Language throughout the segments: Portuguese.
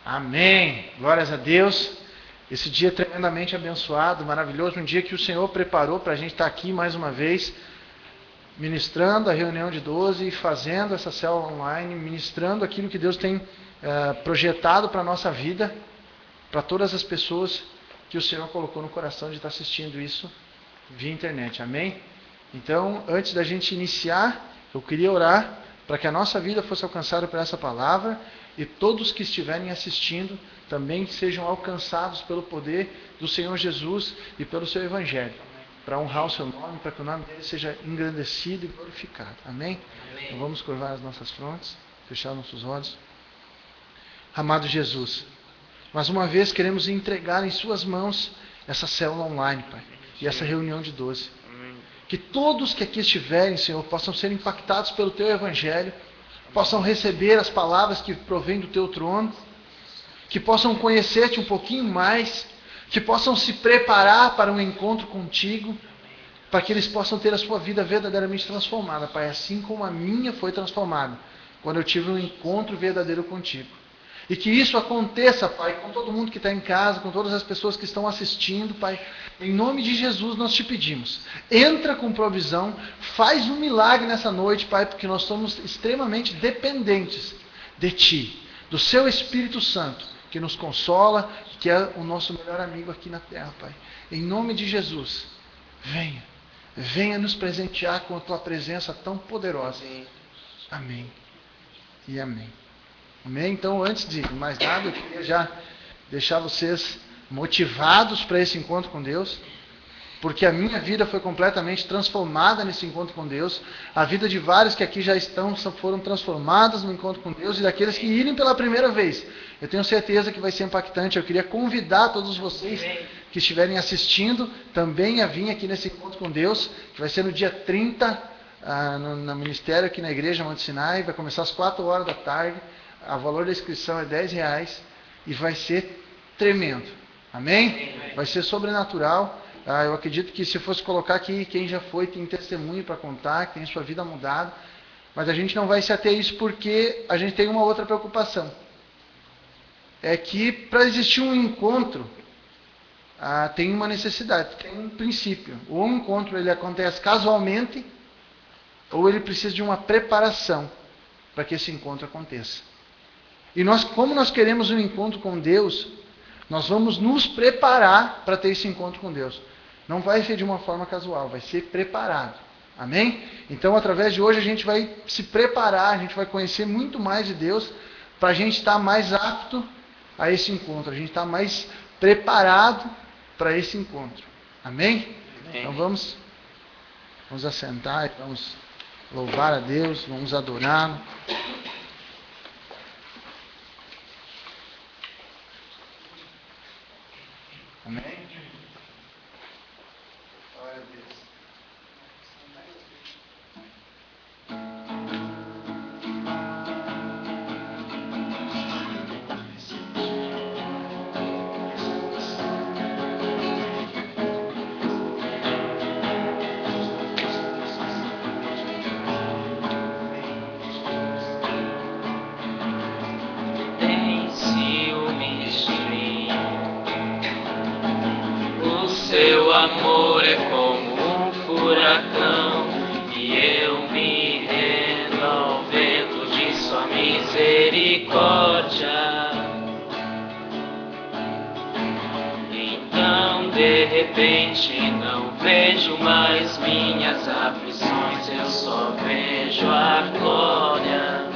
Amém. Glórias a Deus. Esse dia tremendamente abençoado, maravilhoso. Um dia que o Senhor preparou para a gente estar aqui mais uma vez, ministrando a reunião de 12 e fazendo essa célula online, ministrando aquilo que Deus tem projetado para a nossa vida, para todas as pessoas que o Senhor colocou no coração de estar assistindo isso via internet. Amém? Então, antes da gente iniciar, eu queria orar para que a nossa vida fosse alcançada por essa palavra e todos que estiverem assistindo também sejam alcançados pelo poder do Senhor Jesus e pelo seu Evangelho, para honrar o seu nome, para que o nome dele seja engrandecido e glorificado. Amém? Então vamos curvar as nossas frontes, fechar nossos olhos. Amado Jesus, mais uma vez queremos entregar em suas mãos essa célula online, Pai, e essa reunião de 12. Que todos que aqui estiverem, Senhor, possam ser impactados pelo Teu Evangelho, possam receber as palavras que provêm do Teu trono, que possam conhecer-Te um pouquinho mais, que possam se preparar para um encontro contigo, para que eles possam ter a sua vida verdadeiramente transformada, Pai, assim como a minha foi transformada, quando eu tive um encontro verdadeiro contigo. E que isso aconteça, Pai, com todo mundo que está em casa, com todas as pessoas que estão assistindo, Pai. Em nome de Jesus nós te pedimos. Entra com provisão, faz um milagre nessa noite, Pai, porque nós somos extremamente dependentes de Ti, do Seu Espírito Santo, que nos consola, que é o nosso melhor amigo aqui na terra, Pai. Em nome de Jesus, venha nos presentear com a Tua presença tão poderosa. Amém e amém. Amém? Então, antes de mais nada, eu queria já deixar vocês motivados para esse encontro com Deus, porque a minha vida foi completamente transformada nesse encontro com Deus. A vida de vários que aqui já estão foram transformadas no encontro com Deus, e daqueles que irem pela primeira vez. Eu tenho certeza que vai ser impactante. Eu queria convidar todos vocês que estiverem assistindo também a vir aqui nesse encontro com Deus, que vai ser no dia 30, no ministério aqui na igreja Monte Sinai. Vai começar às 4 horas da tarde. O valor da inscrição é R$10 e vai ser tremendo. Amém? Vai ser sobrenatural. Eu acredito que se fosse colocar aqui quem já foi, tem testemunho para contar, que tem sua vida mudada. Mas a gente não vai se ater a isso porque a gente tem uma outra preocupação. É que para existir um encontro, tem uma necessidade, tem um princípio. Ou um encontro ele acontece casualmente, ou ele precisa de uma preparação para que esse encontro aconteça. E nós, como nós queremos um encontro com Deus, nós vamos nos preparar para ter esse encontro com Deus. Não vai ser de uma forma casual, vai ser preparado. Amém? Então, através de hoje, a gente vai se preparar, a gente vai conhecer muito mais de Deus, para a gente estar mais apto a esse encontro, a gente estar mais preparado para esse encontro. Amém? Então, vamos assentar e vamos louvar a Deus, vamos adorá-lo. Amém? Glória a Deus. Tem ciúmes de mim. O seu amor é como um furacão, e eu me rendo ao vento de sua misericórdia. Então, de repente, não vejo mais minhas aflições, eu só vejo a glória.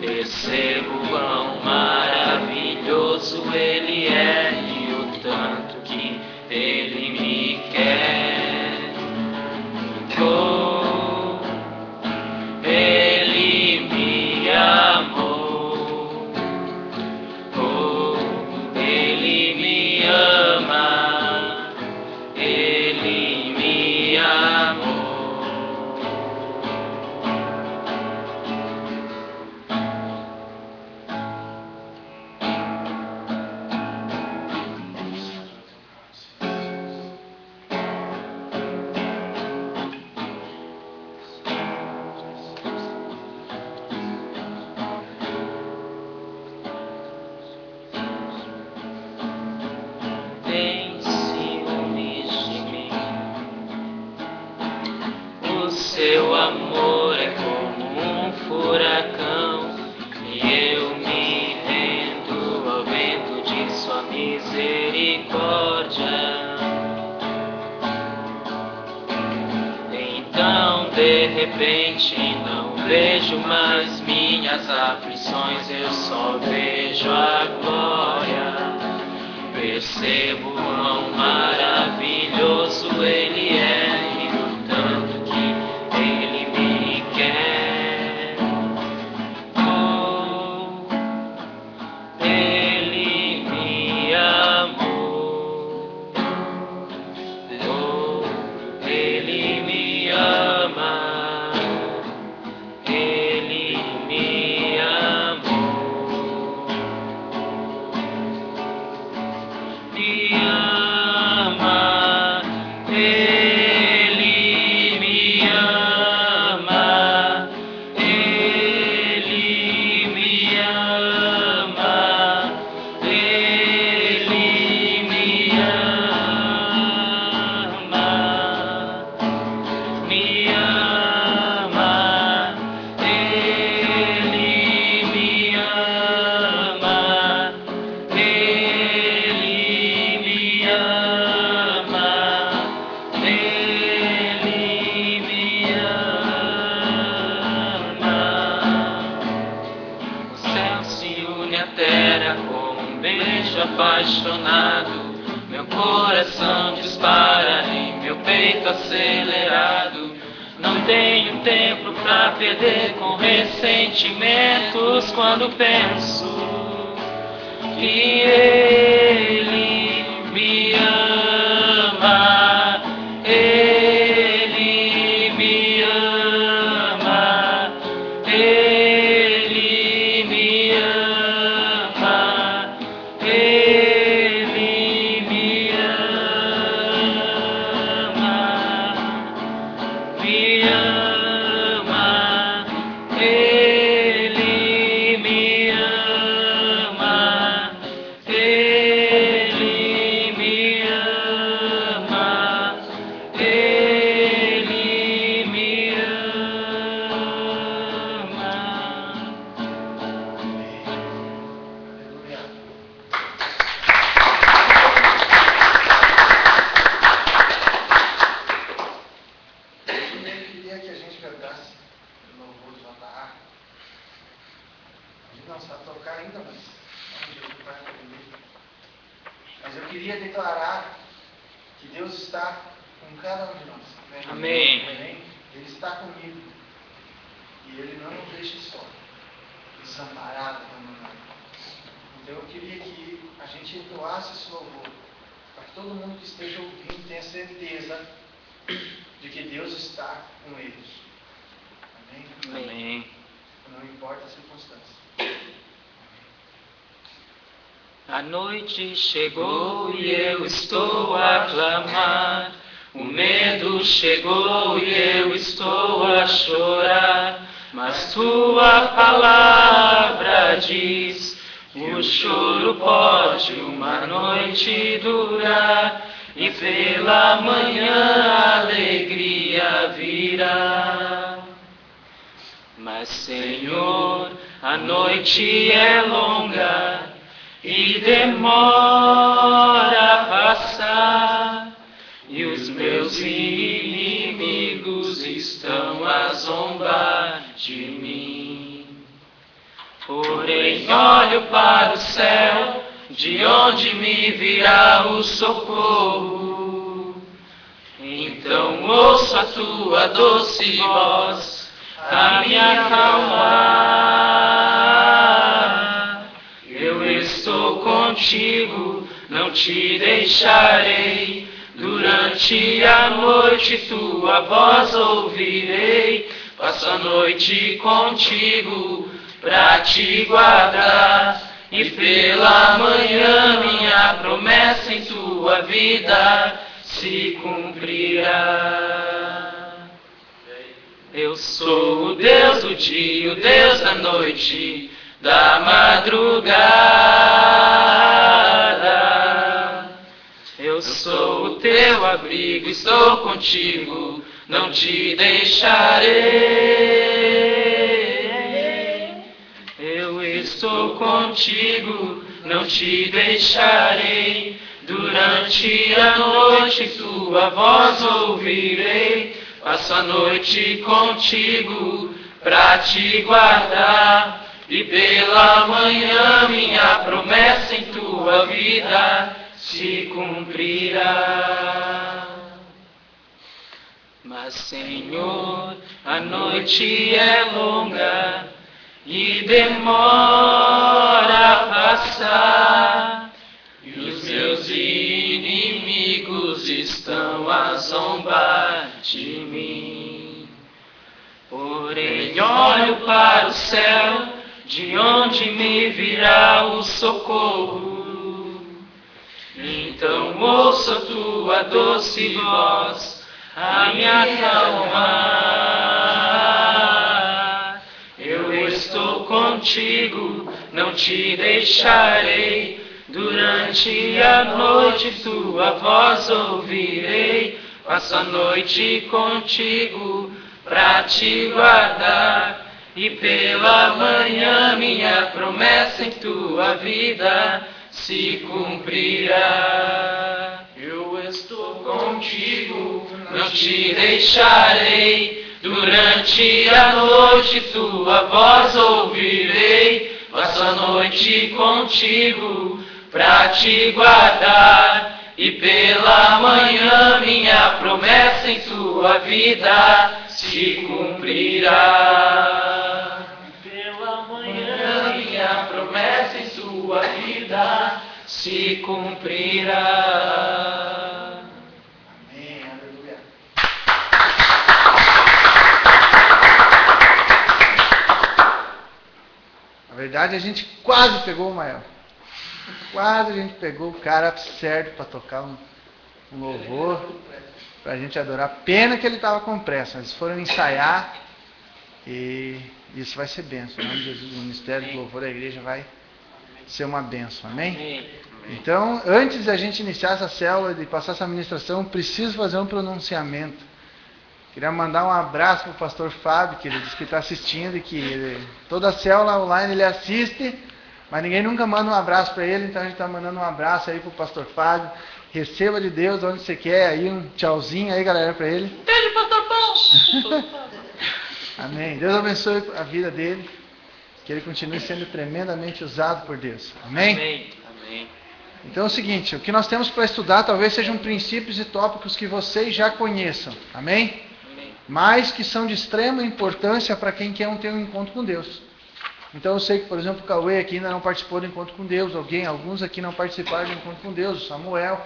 Percebo quão maravilhoso Ele é e o tanto que Ele me quer. Oh, Ele me amou. Oh, Ele me ama. Ele me amou. repente não vejo mais minhas aflições, eu só vejo a glória. Percebo quão maravilhoso Ele é e o tanto que Ele me quer. Oh, Ele me amou. Oh, Ele me ama. Ele me amou. Me ama. Ele me ama. Ele me ama. Ele me ama. Me ama, Ele me ama, Ele me ama, Ele me ama. O céu se une à terra como um beijo apaixonado. Meu coração dispara em meu peito acelerado. Não tenho tempo pra perder com ressentimentos quando penso que Ele me ama. Ele me ama. Ele me ama. Ele me ama. Me ama, Ele me ama, Ele me ama, Ele me ama. Eu queria que a gente cantasse o louvor de Natal. A gente não sabe tocar ainda, mas vamos vai aprender. Mas eu queria declarar que Deus está com cada um de nós. Amém. Ele está comigo. E Ele não nos deixa só. Desamparado, abandonado. Então eu queria que a gente entoasse esse louvor. Para que todo mundo que esteja ouvindo tenha certeza de que Deus está com eles. Amém? Amém. Não importa a circunstância. A noite chegou e eu estou a clamar. O medo chegou e eu estou a chorar. Mas tua palavra diz: o choro pode uma noite durar, e pela manhã a alegria virá. Mas, Senhor, a noite é longa e demora a passar, e os meus inimigos estão a zombar de mim. Porém olho para o céu, de onde me virá o socorro. Então ouço a tua doce voz a me acalmar. Eu estou contigo, não te deixarei. Durante a noite tua voz ouvirei. Passo a noite contigo pra te guardar, e pela manhã minha promessa em tua vida se cumprirá. Eu sou o Deus do dia, o Deus da noite, da madrugada. Eu sou o teu abrigo, estou contigo, não te deixarei. Eu estou contigo, não te deixarei. Durante a noite tua voz ouvirei. passo a noite contigo pra te guardar. E pela manhã minha promessa em tua vida se cumprirá. Mas, Senhor, a noite é longa e demora a passar, e os meus inimigos estão a zombar de mim. Porém, olho para o céu, de onde me virá o socorro. Então ouço a tua doce voz a me acalmar. Eu estou contigo, não te deixarei. Durante a noite tua voz ouvirei. Passo a noite contigo pra te guardar. E pela manhã minha promessa em tua vida se cumprirá. Eu estou contigo, não te deixarei. Durante a noite tua voz ouvirei. Passo a noite contigo pra te guardar. E pela manhã minha promessa em tua vida se cumprirá. Pela manhã minha promessa em tua vida se cumprirá. Amém, aleluia. Na verdade, a gente quase pegou o Mael. Quase a gente pegou o cara certo para tocar um louvor, para a gente adorar. Pena que ele estava com pressa. Eles foram ensaiar e isso vai ser bênção. Em nome de Jesus, o ministério do louvor da igreja vai ser uma bênção. Amém? Então, antes de a gente iniciar essa célula e passar essa ministração, preciso fazer um pronunciamento. Queria mandar um abraço para o pastor Fábio, que ele disse que está assistindo e que toda a célula online ele assiste, mas ninguém nunca manda um abraço para ele, então a gente está mandando um abraço aí para o pastor Fábio. Receba de Deus onde você quer, aí um tchauzinho aí, galera, para ele. Entende, pastor Paulo? Amém. Deus abençoe a vida dele, que ele continue sendo tremendamente usado por Deus. Amém? Amém. Amém. Então é o seguinte, o que nós temos para estudar talvez sejam princípios e tópicos que vocês já conheçam. Amém? Amém. Mas que são de extrema importância para quem quer ter um encontro com Deus. Então eu sei que, por exemplo, o Cauê aqui ainda não participou do encontro com Deus, alguns aqui não participaram do encontro com Deus, o Samuel.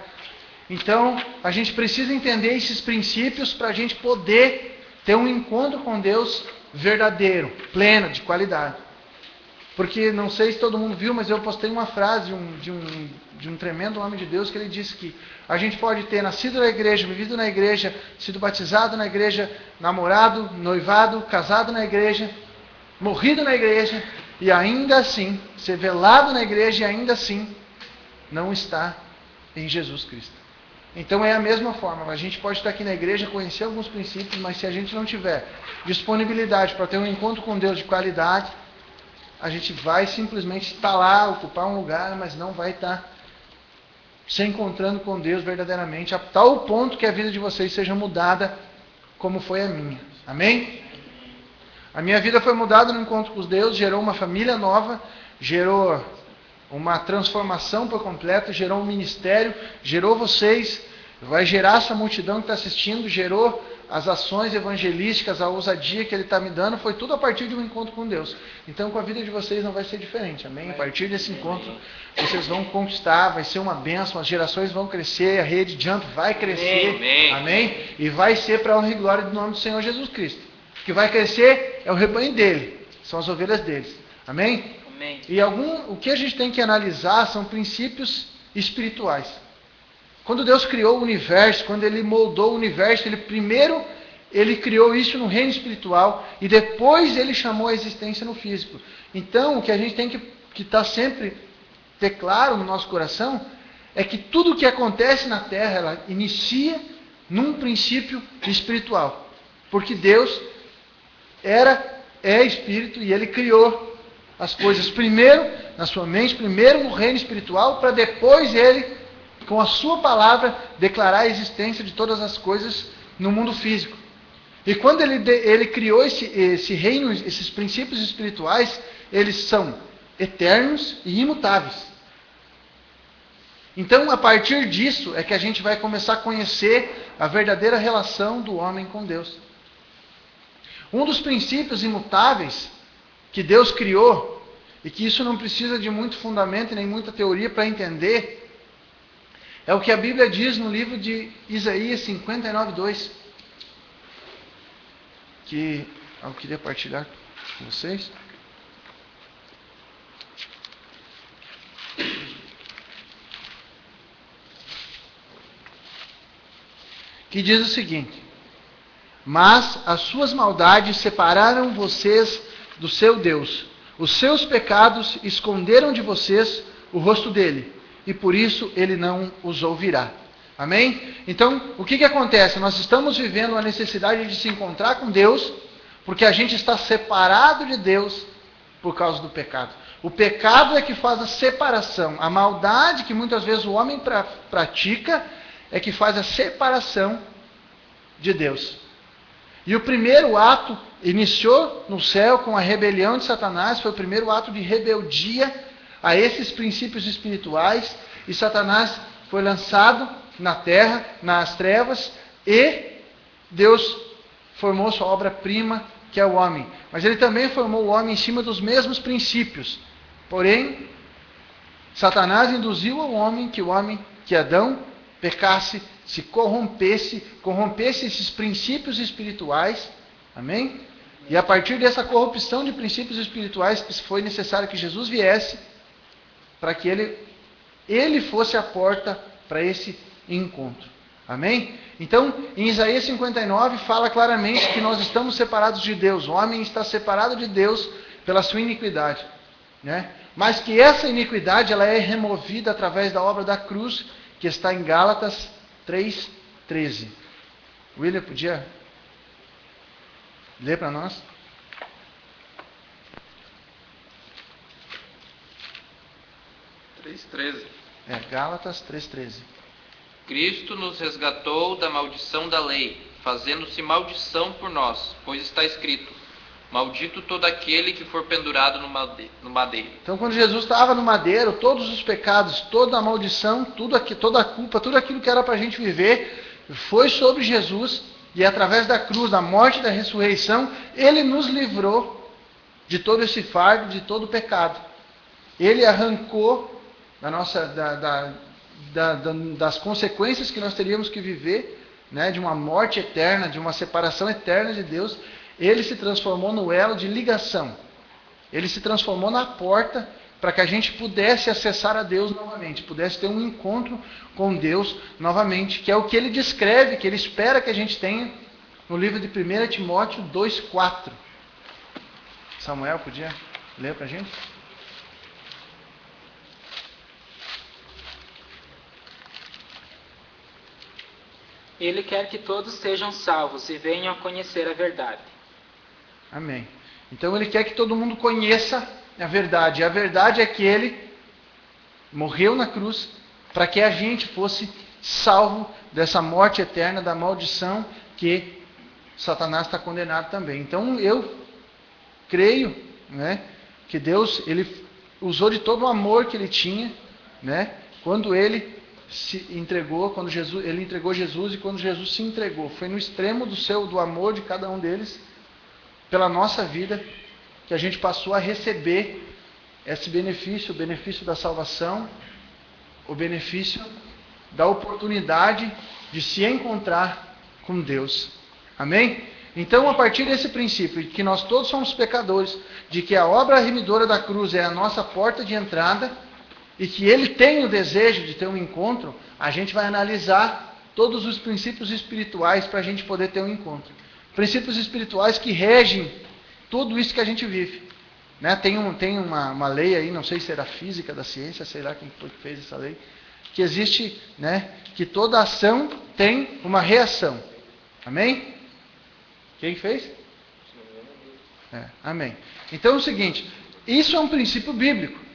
Então, a gente precisa entender esses princípios para a gente poder ter um encontro com Deus verdadeiro, pleno, de qualidade. Porque, não sei se todo mundo viu, mas eu postei uma frase de um tremendo homem de Deus, que ele disse que a gente pode ter nascido na igreja, vivido na igreja, sido batizado na igreja, namorado, noivado, casado na igreja, morrido na igreja, e ainda assim, ser velado na igreja e ainda assim não estar em Jesus Cristo. Então é a mesma forma, a gente pode estar aqui na igreja, conhecer alguns princípios, mas se a gente não tiver disponibilidade para ter um encontro com Deus de qualidade, a gente vai simplesmente estar lá, ocupar um lugar, mas não vai estar se encontrando com Deus verdadeiramente, a tal ponto que a vida de vocês seja mudada como foi a minha. Amém? A minha vida foi mudada no encontro com Deus, gerou uma família nova, gerou uma transformação por completo, gerou um ministério, gerou vocês, vai gerar essa multidão que está assistindo, gerou as ações evangelísticas, a ousadia que Ele está me dando, foi tudo a partir de um encontro com Deus. Então com a vida de vocês não vai ser diferente, amém? A partir desse encontro, vocês vão conquistar, vai ser uma bênção, as gerações vão crescer, a rede Jump vai crescer, amém? E vai ser para a honra e glória do nome do Senhor Jesus Cristo. O que vai crescer é o rebanho dele, são as ovelhas deles, amém? Amém. E o que a gente tem que analisar são princípios espirituais. Quando Deus criou o universo, quando Ele moldou o universo, Ele criou isso no reino espiritual e depois Ele chamou a existência no físico. Então, o que a gente tem que estar sempre ter claro no nosso coração é que tudo o que acontece na Terra, ela inicia num princípio espiritual. Porque Deus é espírito e Ele criou as coisas primeiro na sua mente, primeiro no reino espiritual, para depois Ele, com a sua palavra, declarar a existência de todas as coisas no mundo físico. E quando ele criou esse reino, esses princípios espirituais, eles são eternos e imutáveis. Então, a partir disso, é que a gente vai começar a conhecer a verdadeira relação do homem com Deus. Um dos princípios imutáveis que Deus criou, e que isso não precisa de muito fundamento nem muita teoria para entender, é o que a Bíblia diz no livro de Isaías 59:2, que eu queria partilhar com vocês. Que diz o seguinte: mas as suas maldades separaram vocês do seu Deus. Os seus pecados esconderam de vocês o rosto dele, e por isso ele não os ouvirá. Amém? Então, o que acontece? Nós estamos vivendo a necessidade de se encontrar com Deus, porque a gente está separado de Deus por causa do pecado. O pecado é que faz a separação. A maldade que muitas vezes o homem pratica é que faz a separação de Deus. E o primeiro ato iniciou no céu com a rebelião de Satanás, foi o primeiro ato de rebeldia a esses princípios espirituais, e Satanás foi lançado na terra, nas trevas, e Deus formou sua obra-prima, que é o homem. Mas ele também formou o homem em cima dos mesmos princípios. Porém, Satanás induziu ao homem, que Adão pecasse, se corrompesse esses princípios espirituais. Amém? E a partir dessa corrupção de princípios espirituais, foi necessário que Jesus viesse para que ele fosse a porta para esse encontro. Amém? Então, em Isaías 59 fala claramente que nós estamos separados de Deus. O homem está separado de Deus pela sua iniquidade, né? Mas que essa iniquidade ela é removida através da obra da cruz, que está em Gálatas 3:13. William, podia ler para nós? Gálatas 3:13. Cristo nos resgatou da maldição da lei, fazendo-se maldição por nós, pois está escrito: maldito todo aquele que for pendurado no madeiro. Então, quando Jesus estava no madeiro, todos os pecados, toda a maldição, toda a culpa, tudo aquilo que era para a gente viver, foi sobre Jesus, e através da cruz, da morte e da ressurreição, Ele nos livrou de todo esse fardo, de todo o pecado. Ele arrancou das consequências que nós teríamos que viver, né, de uma morte eterna, de uma separação eterna de Deus. Ele se transformou no elo de ligação. Ele se transformou na porta para que a gente pudesse acessar a Deus novamente, pudesse ter um encontro com Deus novamente, que é o que ele descreve, que ele espera que a gente tenha no livro de 1 Timóteo 2:4. Samuel, podia ler para a gente? Ele quer que todos sejam salvos e venham a conhecer a verdade. Amém. Então ele quer que todo mundo conheça a verdade. E a verdade é que ele morreu na cruz para que a gente fosse salvo dessa morte eterna, da maldição que Satanás está condenado também. Então eu creio, né, que Deus ele usou de todo o amor que ele tinha, né, quando ele se entregou, ele entregou Jesus, e quando Jesus se entregou, foi no extremo do amor de cada um deles pela nossa vida, que a gente passou a receber esse benefício, o benefício da salvação, o benefício da oportunidade de se encontrar com Deus. Amém? Então, a partir desse princípio, de que nós todos somos pecadores, de que a obra remidora da cruz é a nossa porta de entrada, e que Ele tem o desejo de ter um encontro, a gente vai analisar todos os princípios espirituais para a gente poder ter um encontro. Princípios espirituais que regem tudo isso que a gente vive. Né? Tem uma lei aí, não sei se era física da ciência, sei lá quem foi que fez essa lei, que existe, né, que toda ação tem uma reação. Amém? Quem fez? Amém. Então é o seguinte, isso é um princípio bíblico.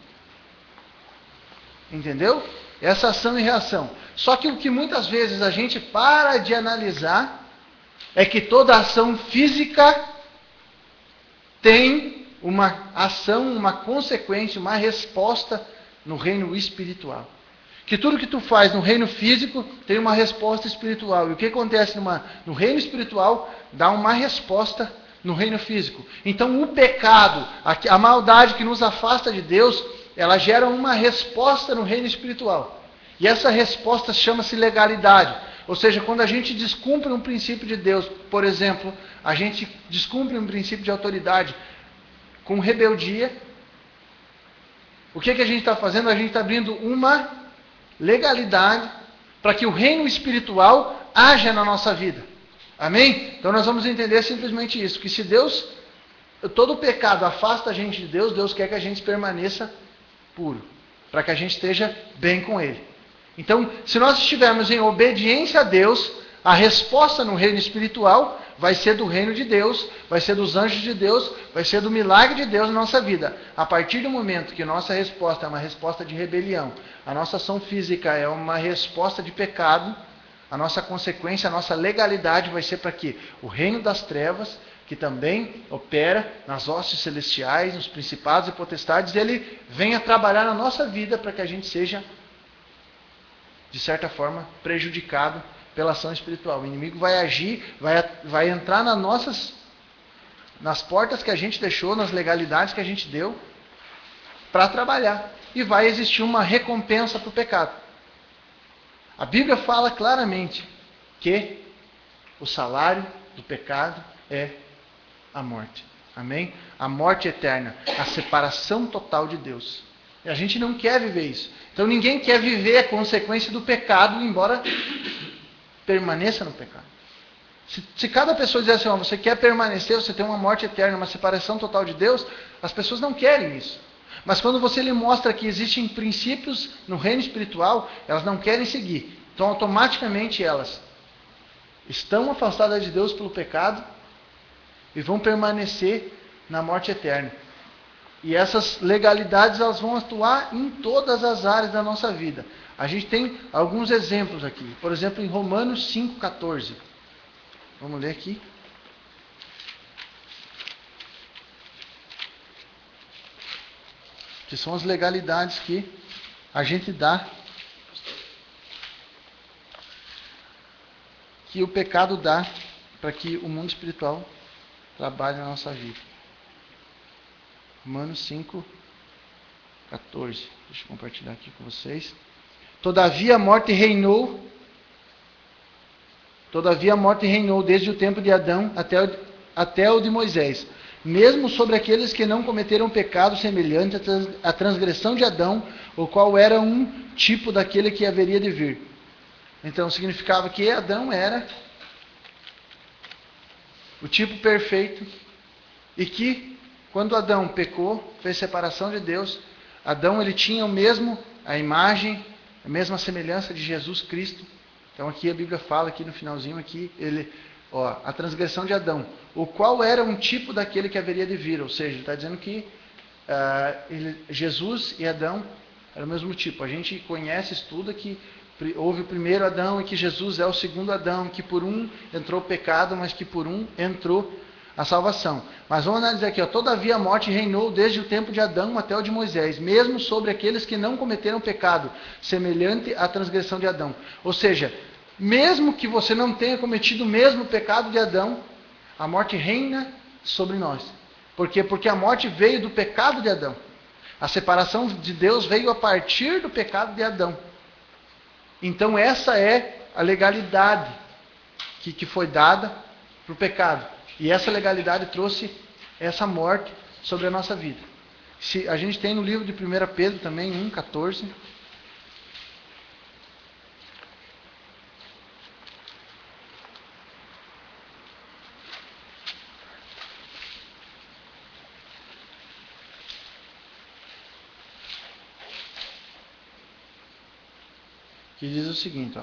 Entendeu? Essa ação e reação. Só que o que muitas vezes a gente para de analisar é que toda ação física tem uma ação, uma consequência, uma resposta no reino espiritual. Que tudo que tu faz no reino físico tem uma resposta espiritual. E o que acontece no reino espiritual dá uma resposta no reino físico. Então o pecado, a maldade que nos afasta de Deus, ela gera uma resposta no reino espiritual. E essa resposta chama-se legalidade. Ou seja, quando a gente descumpre um princípio de Deus, por exemplo, a gente descumpre um princípio de autoridade com rebeldia, o que a gente está fazendo? A gente está abrindo uma legalidade para que o reino espiritual haja na nossa vida. Amém? Então nós vamos entender simplesmente isso, que se Deus, todo o pecado afasta a gente de Deus, Deus quer que a gente permaneça puro, para que a gente esteja bem com Ele. Então, se nós estivermos em obediência a Deus, a resposta no reino espiritual vai ser do reino de Deus, vai ser dos anjos de Deus, vai ser do milagre de Deus na nossa vida. A partir do momento que nossa resposta é uma resposta de rebelião, a nossa ação física é uma resposta de pecado, a nossa consequência, a nossa legalidade vai ser para que o reino das trevas, que também opera nas hostes celestiais, nos principados e potestades, ele venha trabalhar na nossa vida para que a gente seja, de certa forma, prejudicado pela ação espiritual. O inimigo vai agir, vai entrar nas portas que a gente deixou, nas legalidades que a gente deu, para trabalhar. E vai existir uma recompensa para o pecado. A Bíblia fala claramente que o salário do pecado é a morte. Amém? A morte eterna, a separação total de Deus. E a gente não quer viver isso. Então ninguém quer viver a consequência do pecado, embora permaneça no pecado. Se cada pessoa dizer assim, você quer permanecer, você tem uma morte eterna, uma separação total de Deus, as pessoas não querem isso. Mas quando você lhe mostra que existem princípios no reino espiritual, elas não querem seguir. Então automaticamente elas estão afastadas de Deus pelo pecado e vão permanecer na morte eterna. E essas legalidades elas vão atuar em todas as áreas da nossa vida. A gente tem alguns exemplos aqui. Por exemplo, em Romanos 5,14. Vamos ler aqui. Que são as legalidades que a gente dá, que o pecado dá para que o mundo espiritual trabalhe na nossa vida. Romanos 5,14. Deixa eu compartilhar aqui com vocês. Todavia a morte reinou desde o tempo de Adão até o de Moisés, mesmo sobre aqueles que não cometeram pecado semelhante à transgressão de Adão, o qual era um tipo daquele que haveria de vir. Então significava que Adão era o tipo perfeito e que quando Adão pecou, fez separação de Deus, Adão ele tinha a imagem, a mesma semelhança de Jesus Cristo. Então aqui a Bíblia fala, aqui no finalzinho, a transgressão de Adão, o qual era um tipo daquele que haveria de vir. Ou seja, ele está dizendo que Jesus e Adão eram o mesmo tipo. A gente conhece, estuda que houve o primeiro Adão e que Jesus é o segundo Adão, que por um entrou o pecado, mas que por um entrou a salvação. Mas vamos analisar aqui, todavia a morte reinou desde o tempo de Adão até o de Moisés, mesmo sobre aqueles que não cometeram pecado, semelhante à transgressão de Adão. Ou seja, mesmo que você não tenha cometido o mesmo pecado de Adão, a morte reina sobre nós. Por quê? Porque a morte veio do pecado de Adão. A separação de Deus veio a partir do pecado de Adão. Então essa é a legalidade que foi dada para o pecado. E essa legalidade trouxe essa morte sobre a nossa vida. A gente tem no livro de 1 Pedro também, 1,14. Que diz o seguinte,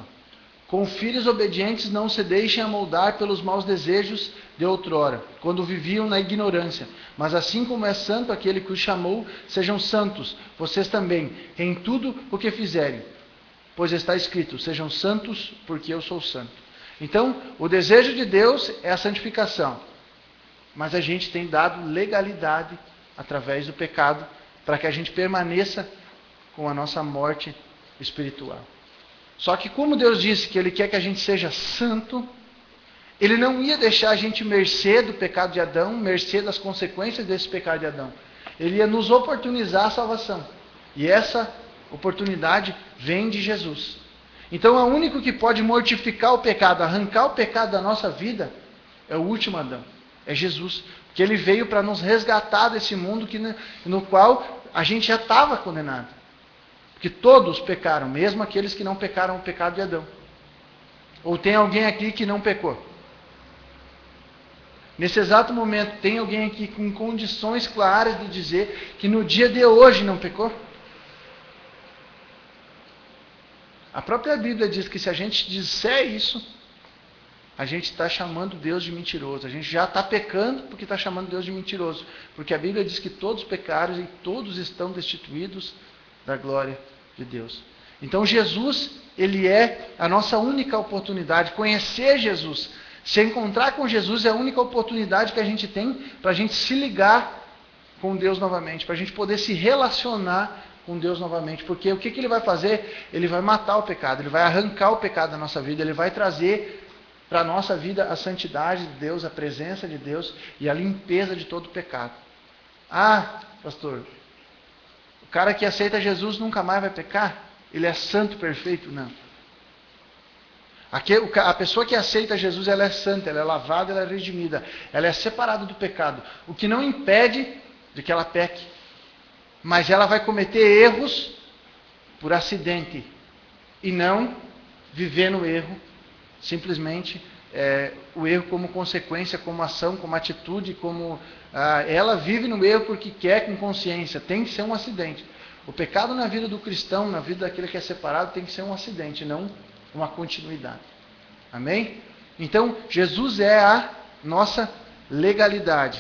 com filhos obedientes não se deixem amoldar pelos maus desejos de outrora, quando viviam na ignorância. Mas assim como é santo aquele que os chamou, sejam santos, vocês também, em tudo o que fizerem. Pois está escrito, sejam santos, porque eu sou santo. Então, o desejo de Deus é a santificação. Mas a gente tem dado legalidade através do pecado para que a gente permaneça com a nossa morte espiritual. Só que como Deus disse que Ele quer que a gente seja santo, Ele não ia deixar a gente mercê do pecado de Adão, mercê das consequências desse pecado de Adão. Ele ia nos oportunizar a salvação. E essa oportunidade vem de Jesus. Então, o único que pode mortificar o pecado, arrancar o pecado da nossa vida, é o último Adão. É Jesus. Porque Ele veio para nos resgatar desse mundo no qual a gente já estava condenado. Porque todos pecaram, mesmo aqueles que não pecaram o pecado de Adão. Ou tem alguém aqui que não pecou? Nesse exato momento, tem alguém aqui com condições claras de dizer que no dia de hoje não pecou? A própria Bíblia diz que se a gente disser isso, a gente está chamando Deus de mentiroso. A gente já está pecando porque está chamando Deus de mentiroso. Porque a Bíblia diz que todos pecaram e todos estão destituídos da glória de Deus. Então Jesus, Ele é a nossa única oportunidade. Conhecer Jesus, se encontrar com Jesus é a única oportunidade que a gente tem para a gente se ligar com Deus novamente, para a gente poder se relacionar com Deus novamente. Porque o que Ele vai fazer? Ele vai matar o pecado, Ele vai arrancar o pecado da nossa vida, Ele vai trazer para a nossa vida a santidade de Deus, a presença de Deus e a limpeza de todo o pecado. Ah, pastor, o cara que aceita Jesus nunca mais vai pecar? Ele é santo, perfeito? Não. A pessoa que aceita Jesus, ela é santa, ela é lavada, ela é redimida, ela é separada do pecado. O que não impede de que ela peque. Mas ela vai cometer erros por acidente e não viver no erro, simplesmente o erro como consequência, como ação, como atitude, como ela vive no erro porque quer com consciência. Tem que ser um acidente. O pecado na vida do cristão, na vida daquele que é separado, tem que ser um acidente, não uma continuidade. Amém? Então, Jesus é a nossa legalidade.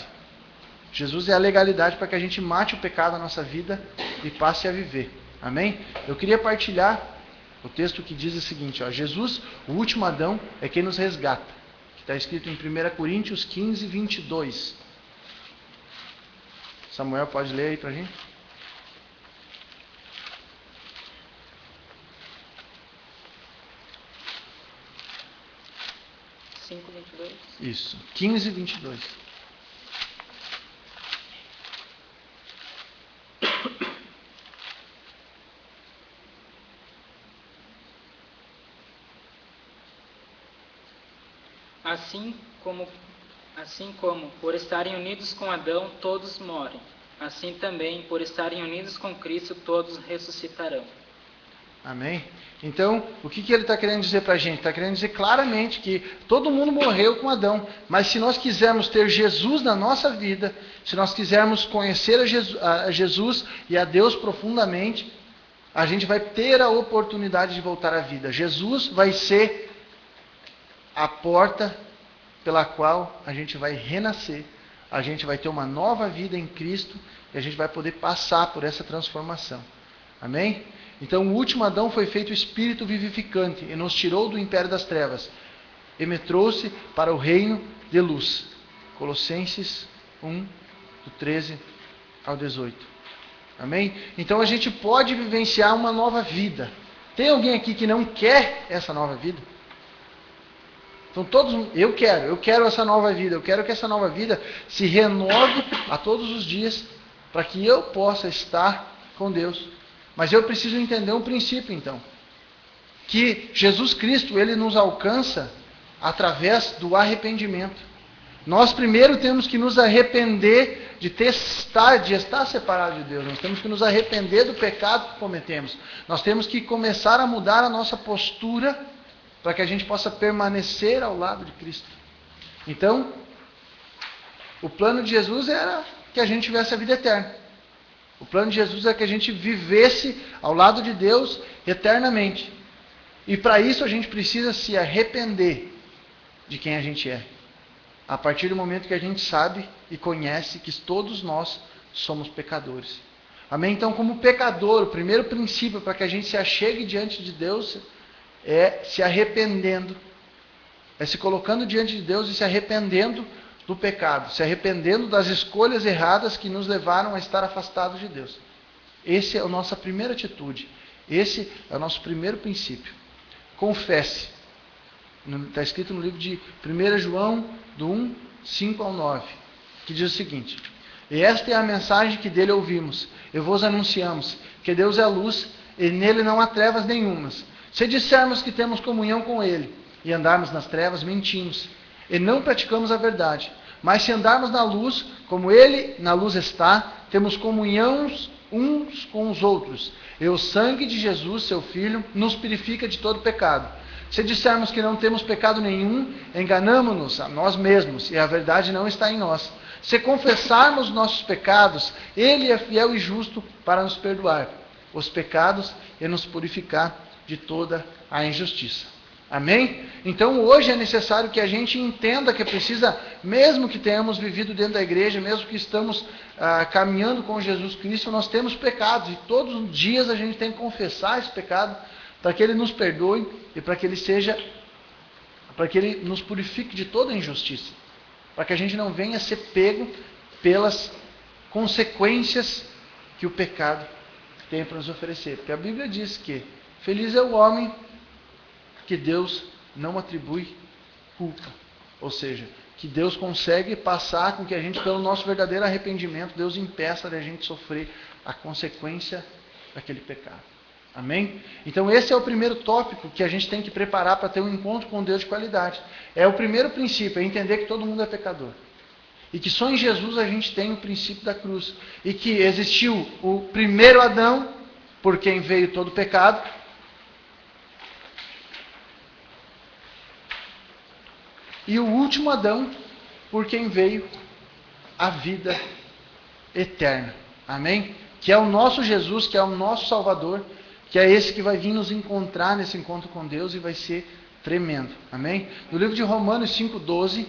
Jesus é a legalidade para que a gente mate o pecado da nossa vida e passe a viver. Amém? Eu queria partilhar o texto que diz o seguinte, ó, Jesus, o último Adão, é quem nos resgata. Que está escrito em 1 Coríntios 15, 22. Samuel, pode ler aí para a gente? Isso, 15, 22. Assim como por estarem unidos com Adão todos morrem, assim também por estarem unidos com Cristo todos ressuscitarão. Amém? Então, o que ele está querendo dizer para a gente? Está querendo dizer claramente que todo mundo morreu com Adão, mas se nós quisermos ter Jesus na nossa vida, se nós quisermos conhecer a Jesus e a Deus profundamente, a gente vai ter a oportunidade de voltar à vida. Jesus vai ser a porta pela qual a gente vai renascer, a gente vai ter uma nova vida em Cristo e a gente vai poder passar por essa transformação. Amém? Então o último Adão foi feito espírito vivificante e nos tirou do império das trevas e me trouxe para o reino de luz. Colossenses 1, do 13 ao 18. Amém? Então a gente pode vivenciar uma nova vida. Tem alguém aqui que não quer essa nova vida? Então eu quero essa nova vida. Eu quero que essa nova vida se renove a todos os dias para que eu possa estar com Deus. Mas eu preciso entender um princípio, então. Que Jesus Cristo, Ele nos alcança através do arrependimento. Nós primeiro temos que nos arrepender de estar separado de Deus. Nós temos que nos arrepender do pecado que cometemos. Nós temos que começar a mudar a nossa postura para que a gente possa permanecer ao lado de Cristo. Então, o plano de Jesus era que a gente tivesse a vida eterna. O plano de Jesus é que a gente vivesse ao lado de Deus eternamente. E para isso a gente precisa se arrepender de quem a gente é. A partir do momento que a gente sabe e conhece que todos nós somos pecadores. Amém? Então, como pecador, o primeiro princípio para que a gente se achegue diante de Deus é se arrependendo é se colocando diante de Deus e se arrependendo do pecado, se arrependendo das escolhas erradas que nos levaram a estar afastados de Deus. Essa é a nossa primeira atitude. Esse é o nosso primeiro princípio. Confesse. Está escrito no livro de 1 João, do 1, 5 ao 9, que diz o seguinte: e esta é a mensagem que dele ouvimos, e vos anunciamos, que Deus é luz, e nele não há trevas nenhumas. Se dissermos que temos comunhão com ele, e andarmos nas trevas, mentimos, e não praticamos a verdade. Mas se andarmos na luz, como ele na luz está, temos comunhão uns com os outros, e o sangue de Jesus, seu Filho, nos purifica de todo pecado. Se dissermos que não temos pecado nenhum, enganamo-nos a nós mesmos, e a verdade não está em nós. Se confessarmos nossos pecados, ele é fiel e justo para nos perdoar os pecados e nos purificar de toda a injustiça. Amém? Então hoje é necessário que a gente entenda que precisa, mesmo que tenhamos vivido dentro da igreja, mesmo que estamos caminhando com Jesus Cristo, nós temos pecados, e todos os dias a gente tem que confessar esse pecado, para que ele nos perdoe e para que ele nos purifique de toda a injustiça, para que a gente não venha ser pego pelas consequências que o pecado tem para nos oferecer. Porque a Bíblia diz que feliz é o homem que Deus não atribui culpa. Ou seja, que Deus consegue passar com que a gente, pelo nosso verdadeiro arrependimento, Deus impeça de a gente sofrer a consequência daquele pecado. Amém? Então esse é o primeiro tópico que a gente tem que preparar para ter um encontro com Deus de qualidade. É o primeiro princípio, é entender que todo mundo é pecador. E que só em Jesus a gente tem o princípio da cruz. E que existiu o primeiro Adão, por quem veio todo o pecado. E o último Adão, por quem veio a vida eterna. Amém? Que é o nosso Jesus, que é o nosso Salvador, que é esse que vai vir nos encontrar nesse encontro com Deus e vai ser tremendo. Amém? No livro de Romanos 5,12,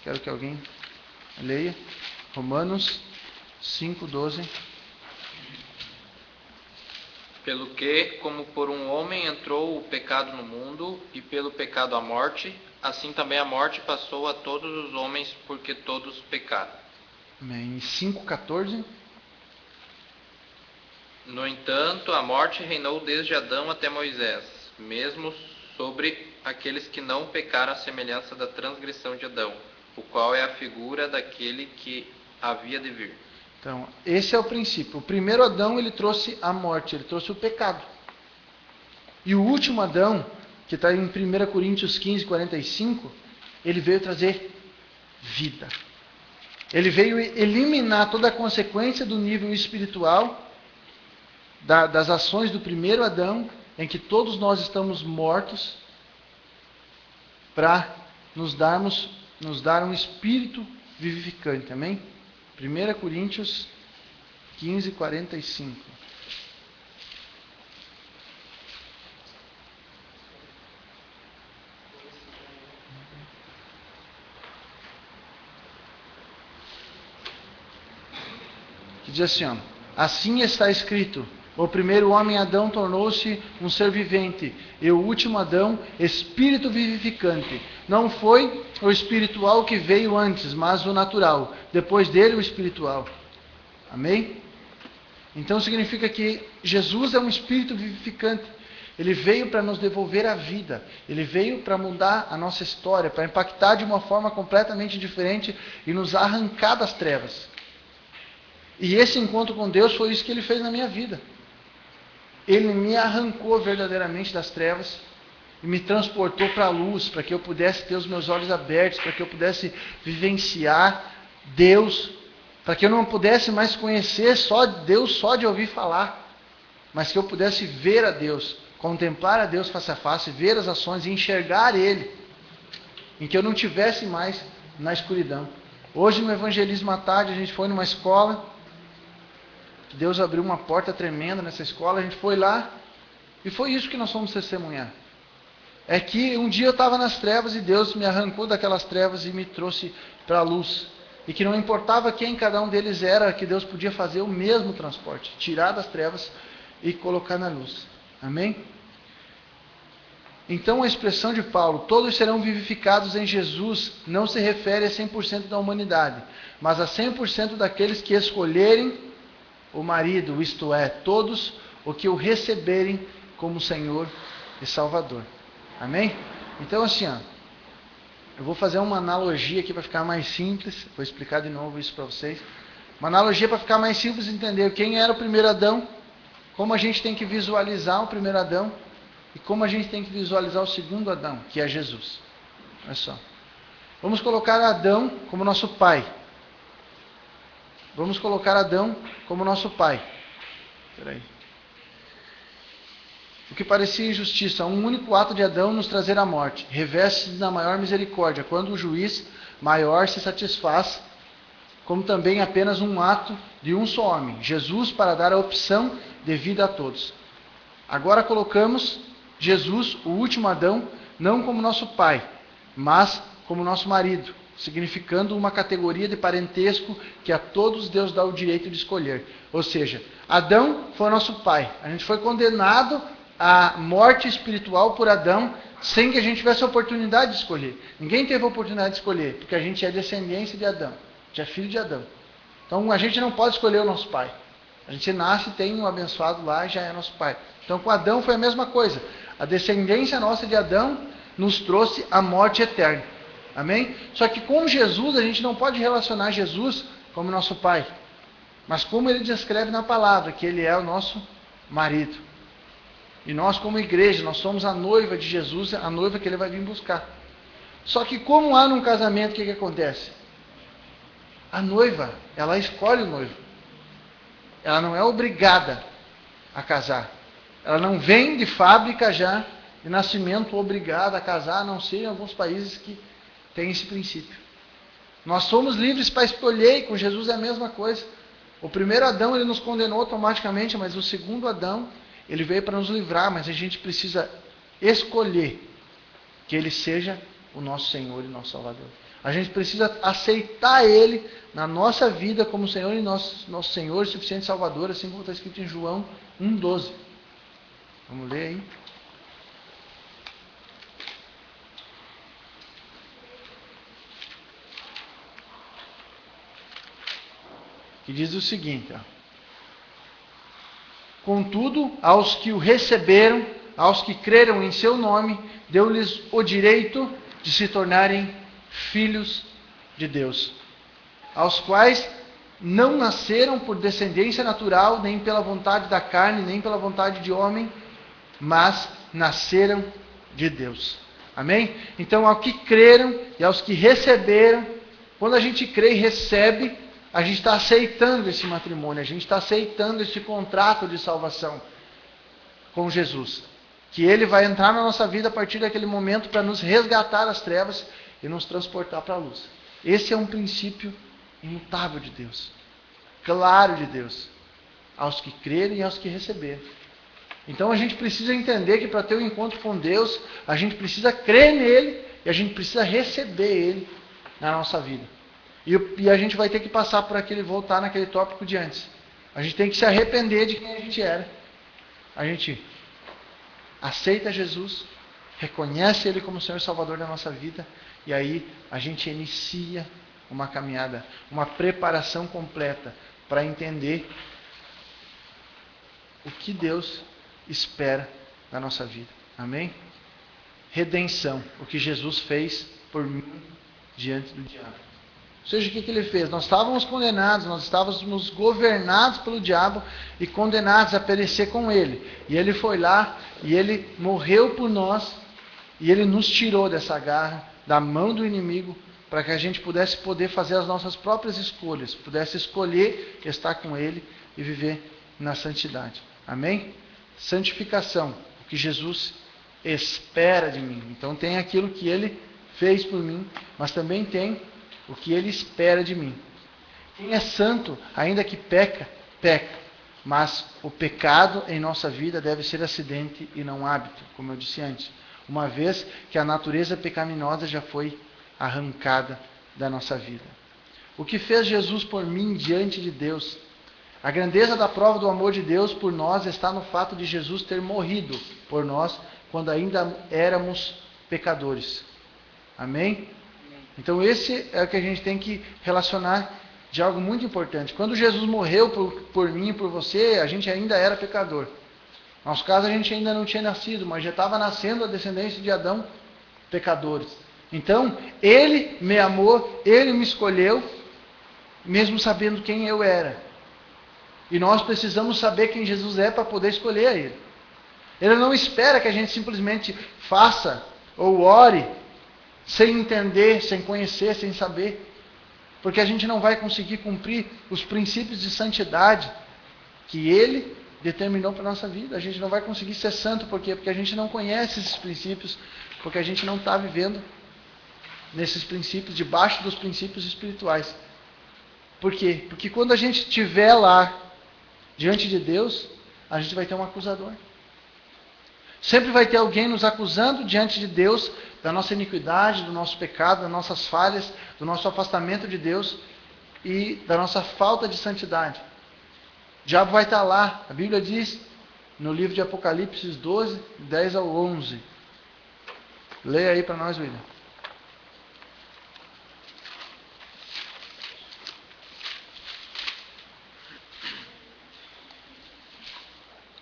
quero que alguém leia. Romanos 5,12. Pelo que, como por um homem entrou o pecado no mundo, e pelo pecado a morte, assim também a morte passou a todos os homens, porque todos pecaram. Amém. 5,14. No entanto, a morte reinou desde Adão até Moisés, mesmo sobre aqueles que não pecaram à semelhança da transgressão de Adão, o qual é a figura daquele que havia de vir. Então, esse é o princípio. O primeiro Adão, ele trouxe a morte, ele trouxe o pecado. E o último Adão, que está em 1 Coríntios 15, 45, ele veio trazer vida. Ele veio eliminar toda a consequência do nível espiritual, das ações do primeiro Adão, em que todos nós estamos mortos, para nos dar um espírito vivificante. Amém? 1 Coríntios 15, 45. Que diz assim, ó: assim está escrito: o primeiro homem Adão tornou-se um ser vivente, e o último Adão, espírito vivificante. Não foi o espiritual que veio antes, mas o natural. Depois dele, o espiritual. Amém? Então significa que Jesus é um espírito vivificante. Ele veio para nos devolver a vida. Ele veio para mudar a nossa história, para impactar de uma forma completamente diferente e nos arrancar das trevas. E esse encontro com Deus foi isso que ele fez na minha vida. Ele me arrancou verdadeiramente das trevas e me transportou para a luz, para que eu pudesse ter os meus olhos abertos, para que eu pudesse vivenciar Deus, para que eu não pudesse mais conhecer só Deus só de ouvir falar, mas que eu pudesse ver a Deus, contemplar a Deus face a face, ver as ações e enxergar Ele, em que eu não tivesse mais na escuridão. Hoje no evangelismo à tarde a gente foi numa escola, Deus abriu uma porta tremenda nessa escola, a gente foi lá, e foi isso que nós fomos testemunhar. É que um dia eu estava nas trevas e Deus me arrancou daquelas trevas e me trouxe para a luz. E que não importava quem cada um deles era, que Deus podia fazer o mesmo transporte, tirar das trevas e colocar na luz. Amém? Então a expressão de Paulo, todos serão vivificados em Jesus, não se refere a 100% da humanidade, mas a 100% daqueles que escolherem o marido, isto é, todos os que o receberem como Senhor e Salvador. Amém? Então assim, eu vou fazer uma analogia aqui para ficar mais simples, vou explicar de novo isso para vocês. Uma analogia para ficar mais simples entender quem era o primeiro Adão, como a gente tem que visualizar o primeiro Adão, e como a gente tem que visualizar o segundo Adão, que é Jesus. Olha só. Vamos colocar Adão como nosso pai. Vamos colocar Adão como nosso pai. Espera aí. O que parecia injustiça, um único ato de Adão nos trazer a morte, reveste-se da maior misericórdia, quando o juiz maior se satisfaz, como também apenas um ato de um só homem, Jesus, para dar a opção de vida a todos. Agora colocamos Jesus, o último Adão, não como nosso pai, mas como nosso marido, significando uma categoria de parentesco que a todos Deus dá o direito de escolher. Ou seja, Adão foi nosso pai. A gente foi condenado à morte espiritual por Adão, sem que a gente tivesse a oportunidade de escolher. Ninguém teve a oportunidade de escolher, porque a gente é descendência de Adão, a gente é filho de Adão. Então a gente não pode escolher o nosso pai. A gente nasce, tem um abençoado lá e já é nosso pai. Então com Adão foi a mesma coisa. A descendência nossa de Adão nos trouxe a morte eterna. Amém? Só que com Jesus a gente não pode relacionar Jesus como nosso pai. Mas como ele descreve na palavra, que ele é o nosso marido. E nós como igreja, nós somos a noiva de Jesus, a noiva que ele vai vir buscar. Só que como há num casamento, o que acontece? A noiva, ela escolhe o noivo. Ela não é obrigada a casar. Ela não vem de fábrica já, de nascimento obrigada a casar, a não ser em alguns países que têm esse princípio. Nós somos livres para escolher, e com Jesus é a mesma coisa. O primeiro Adão, ele nos condenou automaticamente, mas o segundo Adão, ele veio para nos livrar, mas a gente precisa escolher que ele seja o nosso Senhor e nosso Salvador. A gente precisa aceitar ele na nossa vida como Senhor e nosso Senhor e suficiente Salvador, assim como está escrito em João 1,12. Vamos ler aí. Que diz o seguinte, Contudo, aos que o receberam, aos que creram em seu nome, deu-lhes o direito de se tornarem filhos de Deus, aos quais não nasceram por descendência natural, nem pela vontade da carne, nem pela vontade de homem, mas nasceram de Deus. Amém? Então, aos que creram e aos que receberam, quando a gente crê e recebe, a gente está aceitando esse matrimônio, a gente está aceitando esse contrato de salvação com Jesus. Que Ele vai entrar na nossa vida a partir daquele momento para nos resgatar das trevas e nos transportar para a luz. Esse é um princípio imutável de Deus, claro de Deus, aos que crerem e aos que receberem. Então a gente precisa entender que para ter um encontro com Deus, a gente precisa crer nele e a gente precisa receber Ele na nossa vida. E a gente vai ter que passar por voltar naquele tópico de antes. A gente tem que se arrepender de quem a gente era. A gente aceita Jesus, reconhece Ele como Senhor e Salvador da nossa vida, e aí a gente inicia uma caminhada, uma preparação completa para entender o que Deus espera da nossa vida. Amém? Redenção, o que Jesus fez por mim diante do diabo. Ou seja, o que ele fez? Nós estávamos condenados, nós estávamos governados pelo diabo e condenados a perecer com ele. E ele foi lá e ele morreu por nós e ele nos tirou dessa garra, da mão do inimigo, para que a gente pudesse fazer as nossas próprias escolhas, pudesse escolher estar com ele e viver na santidade. Amém? Santificação, o que Jesus espera de mim. Então tem aquilo que ele fez por mim, mas também tem o que ele espera de mim. Quem é santo, ainda que peca, peca. Mas o pecado em nossa vida deve ser acidente e não hábito, como eu disse antes. Uma vez que a natureza pecaminosa já foi arrancada da nossa vida. O que fez Jesus por mim diante de Deus A grandeza da prova do amor de Deus por nós está no fato de Jesus ter morrido por nós quando ainda éramos pecadores. Amém? Então esse é o que a gente tem que relacionar de algo muito importante. Quando Jesus morreu por mim e por você, a gente ainda era pecador. No nosso caso, a gente ainda não tinha nascido, mas já estava nascendo a descendência de Adão, pecadores. Então, Ele me amou, Ele me escolheu, mesmo sabendo quem eu era. E nós precisamos saber quem Jesus é para poder escolher a Ele. Ele não espera que a gente simplesmente faça ou ore sem entender, sem conhecer, sem saber. Porque a gente não vai conseguir cumprir os princípios de santidade que Ele determinou para a nossa vida. A gente não vai conseguir ser santo, por quê? Porque a gente não conhece esses princípios, porque a gente não está vivendo nesses princípios, debaixo dos princípios espirituais. Por quê? Porque quando a gente estiver lá, diante de Deus, a gente vai ter um acusador. Sempre vai ter alguém nos acusando diante de Deus da nossa iniquidade, do nosso pecado, das nossas falhas, do nosso afastamento de Deus e da nossa falta de santidade. O diabo vai estar lá. A Bíblia diz no livro de Apocalipse 12, 10 ao 11. Leia aí para nós, William.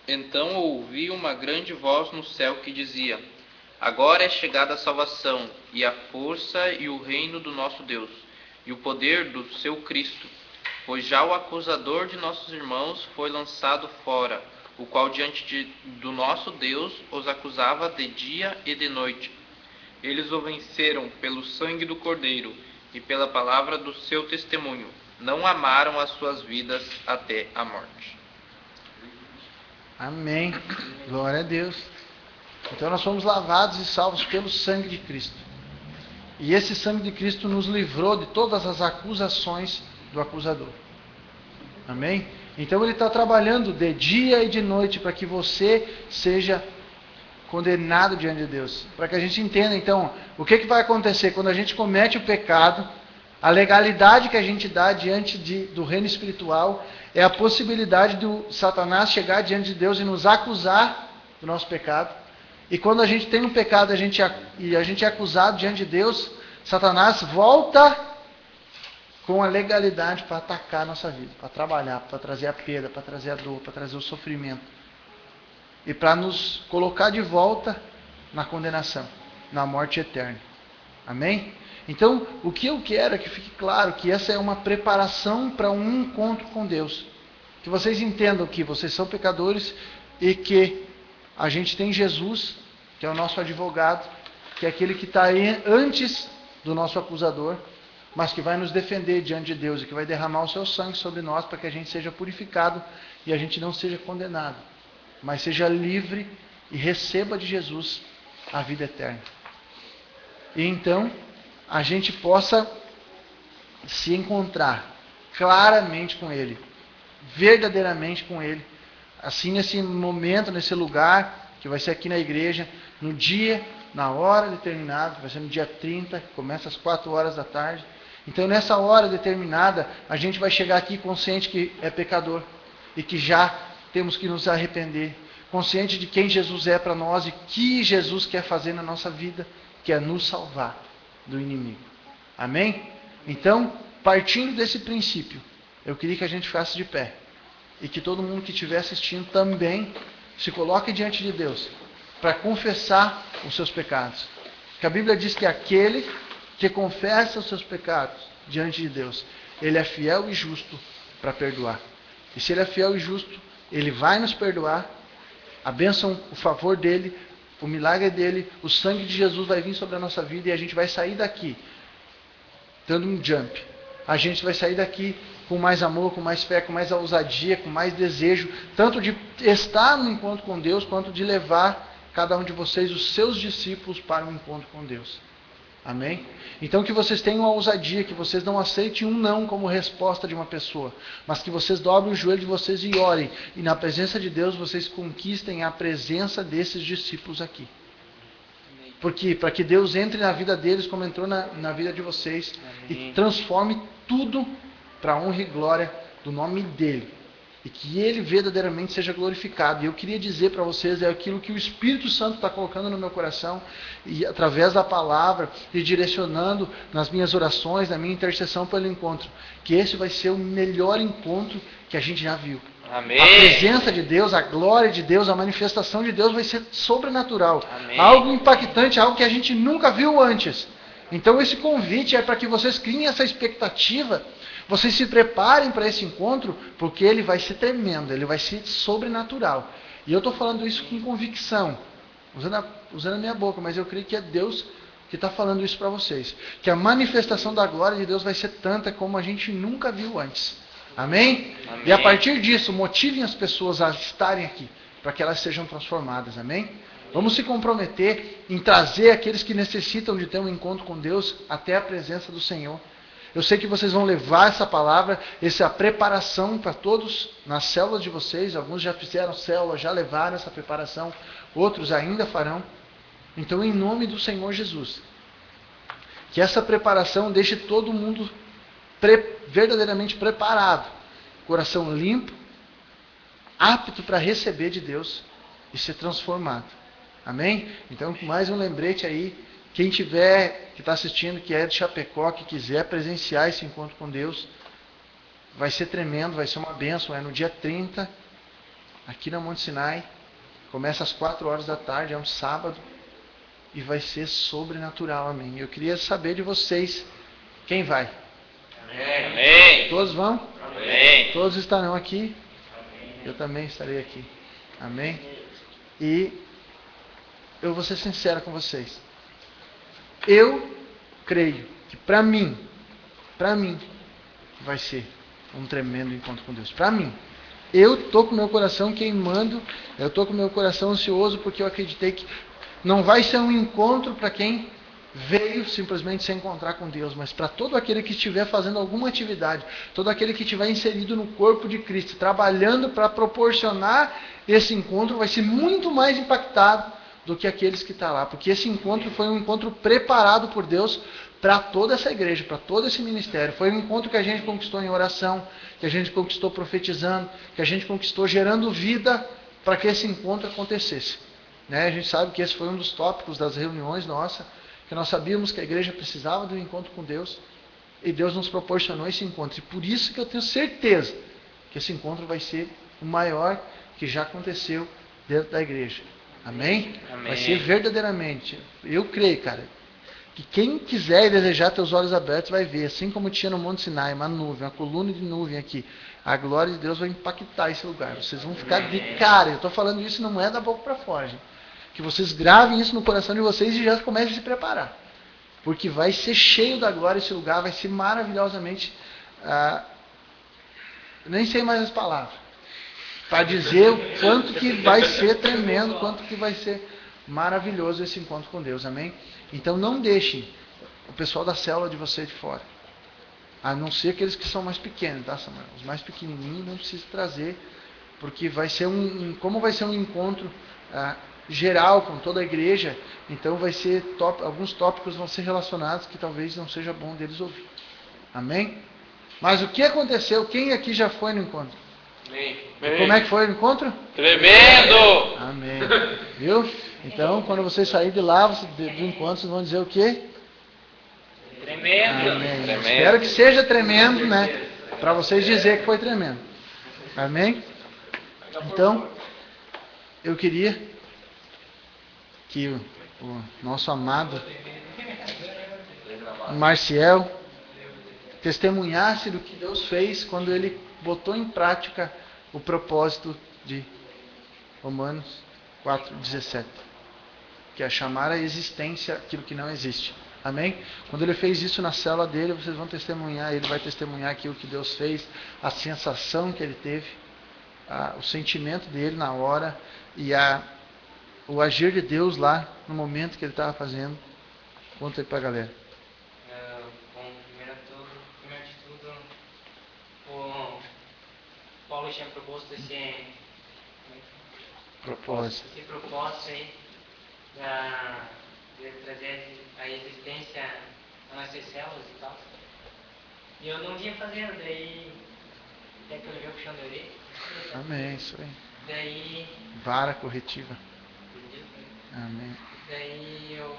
Então ouvi uma grande voz no céu que dizia: Agora é chegada a salvação, e a força e o reino do nosso Deus, e o poder do seu Cristo. Pois já o acusador de nossos irmãos foi lançado fora, o qual diante do nosso Deus os acusava de dia e de noite. Eles o venceram pelo sangue do Cordeiro e pela palavra do seu testemunho. Não amaram as suas vidas até a morte. Amém. Glória a Deus. Então nós fomos lavados e salvos pelo sangue de Cristo. E esse sangue de Cristo nos livrou de todas as acusações do acusador. Amém? Então ele está trabalhando de dia e de noite para que você seja condenado diante de Deus. Para que a gente entenda então o que vai acontecer quando a gente comete o pecado. A legalidade que a gente dá diante do reino espiritual é a possibilidade do Satanás chegar diante de Deus e nos acusar do nosso pecado. E quando a gente tem um pecado e a gente é acusado diante de Deus, Satanás volta com a legalidade para atacar a nossa vida, para trabalhar, para trazer a perda, para trazer a dor, para trazer o sofrimento. E para nos colocar de volta na condenação, na morte eterna. Amém? Então, o que eu quero é que fique claro que essa é uma preparação para um encontro com Deus. Que vocês entendam que vocês são pecadores e que a gente tem Jesus, que é o nosso advogado, que é aquele que está aí antes do nosso acusador, mas que vai nos defender diante de Deus e que vai derramar o seu sangue sobre nós para que a gente seja purificado e a gente não seja condenado, mas seja livre e receba de Jesus a vida eterna. E então a gente possa se encontrar claramente com Ele, verdadeiramente com Ele, assim nesse momento, nesse lugar, que vai ser aqui na igreja, no dia, na hora determinada, vai ser no dia 30, que começa às 4 horas da tarde. Então nessa hora determinada, a gente vai chegar aqui consciente que é pecador, e que já temos que nos arrepender, consciente de quem Jesus é para nós, e que Jesus quer fazer na nossa vida, que é nos salvar do inimigo. Amém? Então, partindo desse princípio, eu queria que a gente ficasse de pé. E que todo mundo que estiver assistindo também se coloque diante de Deus para confessar os seus pecados. Porque a Bíblia diz que aquele que confessa os seus pecados diante de Deus, ele é fiel e justo para perdoar. E se ele é fiel e justo, ele vai nos perdoar. A bênção, o favor dele, o milagre dele, o sangue de Jesus vai vir sobre a nossa vida e a gente vai sair daqui dando um jump. A gente vai sair daqui com mais amor, com mais fé, com mais ousadia, com mais desejo, tanto de estar no encontro com Deus, quanto de levar cada um de vocês, os seus discípulos, para um encontro com Deus. Amém? Então que vocês tenham a ousadia, que vocês não aceitem um não como resposta de uma pessoa, mas que vocês dobrem o joelho de vocês e orem, e na presença de Deus vocês conquistem a presença desses discípulos aqui. Porque para que Deus entre na vida deles como entrou na vida de vocês. Amém. E transforme tudo para a honra e glória do nome dele. e que Ele verdadeiramente seja glorificado. E eu queria dizer para vocês, é aquilo que o Espírito Santo está colocando no meu coração, e através da palavra, e direcionando nas minhas orações, na minha intercessão pelo encontro, que esse vai ser o melhor encontro que a gente já viu. Amém. A presença de Deus, a glória de Deus, a manifestação de Deus vai ser sobrenatural. Amém. Algo impactante, algo que a gente nunca viu antes. Então esse convite é para que vocês criem essa expectativa, vocês se preparem para esse encontro, porque ele vai ser tremendo, ele vai ser sobrenatural. E eu estou falando isso com convicção, usando a minha boca, mas eu creio que é Deus que está falando isso para vocês. Que a manifestação da glória de Deus vai ser tanta como a gente nunca viu antes. Amém? Amém. E a partir disso, motivem as pessoas a estarem aqui, para que elas sejam transformadas. Amém? Vamos se comprometer em trazer aqueles que necessitam de ter um encontro com Deus até a presença do Senhor. Eu sei que vocês vão levar essa palavra, essa preparação para todos nas células de vocês. Alguns já fizeram célula, já levaram essa preparação, outros ainda farão. Então, em nome do Senhor Jesus, que essa preparação deixe todo mundo verdadeiramente preparado, coração limpo, apto para receber de Deus e ser transformado. Amém? Então, mais um lembrete aí. Quem tiver, que está assistindo, que é de Chapecó, que quiser presenciar esse encontro com Deus, vai ser tremendo, vai ser uma bênção. É no dia 30, aqui na Monte Sinai. Começa às 4 horas da tarde, é um sábado. E vai ser sobrenatural, amém. Eu queria saber de vocês, quem vai? Amém. Todos vão? Amém. Todos estarão aqui? Eu também estarei aqui. Amém? E eu vou ser sincero com vocês. Eu creio que para mim, vai ser um tremendo encontro com Deus. Para mim. Eu estou com meu coração queimando, eu estou com meu coração ansioso, porque eu acreditei que não vai ser um encontro para quem veio simplesmente se encontrar com Deus, mas para todo aquele que estiver fazendo alguma atividade, todo aquele que estiver inserido no corpo de Cristo, trabalhando para proporcionar esse encontro, vai ser muito mais impactado do que aqueles que estão lá, porque esse encontro foi um encontro preparado por Deus para toda essa igreja, para todo esse ministério. Foi um encontro que a gente conquistou em oração, que a gente conquistou profetizando, que a gente conquistou gerando vida para que esse encontro acontecesse. A gente sabe que esse foi um dos tópicos das reuniões nossas, que nós sabíamos que a igreja precisava de um encontro com Deus, e Deus nos proporcionou esse encontro. E por isso que eu tenho certeza que esse encontro vai ser o maior que já aconteceu dentro da igreja. Amém? Amém. Vai ser verdadeiramente. Eu creio, cara, que quem quiser e desejar ter os olhos abertos vai ver, assim como tinha no Monte Sinai, uma nuvem, uma coluna de nuvem aqui. A glória de Deus vai impactar esse lugar. Vocês vão ficar de cara. Eu estou falando isso, não é da boca para fora, gente. Que vocês gravem isso no coração de vocês e já comecem a se preparar. Porque vai ser cheio da glória esse lugar, vai ser maravilhosamente... nem sei mais as palavras. Para dizer o quanto que vai ser tremendo, quanto que vai ser maravilhoso esse encontro com Deus. Amém? Então não deixem o pessoal da célula de vocês de fora. A não ser aqueles que são mais pequenos, tá, Samuel? Os mais pequenininhos não precisa trazer, porque vai ser como vai ser um encontro geral com toda a igreja, então vai ser alguns tópicos vão ser relacionados que talvez não seja bom deles ouvir. Amém? Mas o que aconteceu? Quem aqui já foi no encontro? Amém. Como é que foi o encontro? Tremendo! Amém. Viu? Então, quando vocês saírem de lá, do encontro, vocês vão dizer o quê? Tremendo. Amém. Tremendo. Espero que seja tremendo, né? Para vocês dizer que foi tremendo. Amém? Então, eu queria que o nosso amado Marciel testemunhasse do que Deus fez quando ele botou em prática o propósito de Romanos 4,17, que é chamar a existência aquilo que não existe. Amém? Quando ele fez isso na célula dele, vocês vão testemunhar, ele vai testemunhar aquilo que Deus fez, a sensação que ele teve, o sentimento dele na hora e o agir de Deus lá no momento que ele estava fazendo. Conta aí pra galera. Bom, primeiro de tudo, o Paulo tinha proposto esse Propósito. aí de trazer a existência a nossas células e tal. E eu não vinha fazendo, daí até que eu levei o puxão de orelha. Amém, isso aí. Daí, Vara corretiva. Amém. daí eu,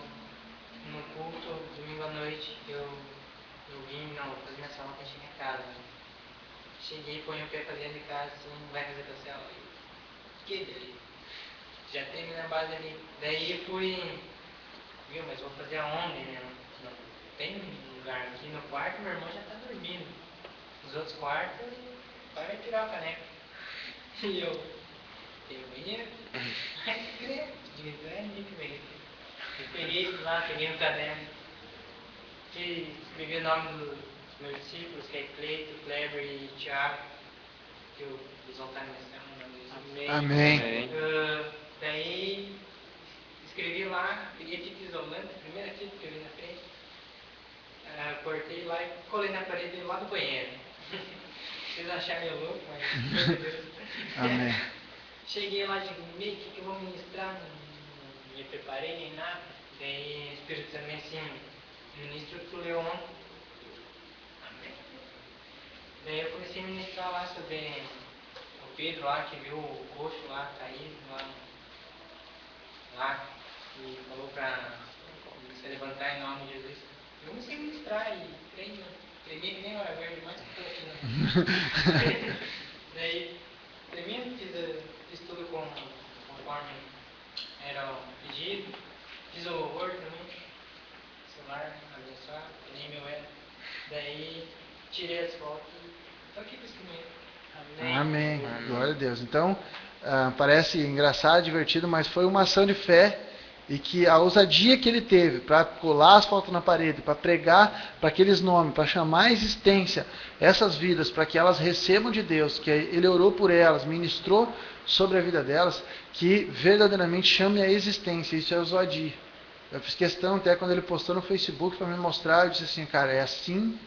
no culto, domingo à noite, eu vim, não, vou fazer minha célula pra chegar em casa. Cheguei, ponho o pé pra dentro de casa, assim, não vai fazer tua célula. Que daí? Já terminei a base ali. Daí fui, viu, mas vou fazer aonde, né? Não tem lugar aqui no quarto, meu irmão já tá dormindo. Nos outros quartos, vai tirar a caneca. E eu, tem banheiro? Ai, credo, muito bem. Eu peguei lá, peguei no caderno, escrevi o nome dos meus discípulos, que é Cleito, Kleber e Tiago, que eles vão estar nessa semana. Amém. Daí, escrevi lá, peguei fita isolante, a primeira fita que eu vi na frente, cortei lá e colei na parede lá do banheiro. Vocês acharam meio louco, mas meu Deus. Amém. Cheguei lá de meio, o que eu vou ministrar? Não me preparei nem nada. Daí o Espírito Santo me assim, ministro que tu leu ontem. Amém. Daí eu comecei a ministrar lá sobre o Pedro lá, que viu o coxo lá caído lá e falou para se levantar em nome de Jesus. Eu comecei a ministrar e tremi que nem hora verde, mais que pouco, né? Daí, tremendo, fiz tudo conforme era pedido, fiz o louvor também, celular, abençoado, que nem meu era. Daí, tirei as fotos e tô aqui com esse momento. Amém. Glória a Deus. Então, parece engraçado, divertido, mas foi uma ação de fé e que a ousadia que ele teve para colar as fotos na parede, para pregar para aqueles nomes, para chamar à existência essas vidas, para que elas recebam de Deus, que ele orou por elas, ministrou sobre a vida delas, que verdadeiramente chame à existência. Isso é ousadia. Eu fiz questão, até quando ele postou no Facebook para me mostrar, eu disse assim, cara, é assim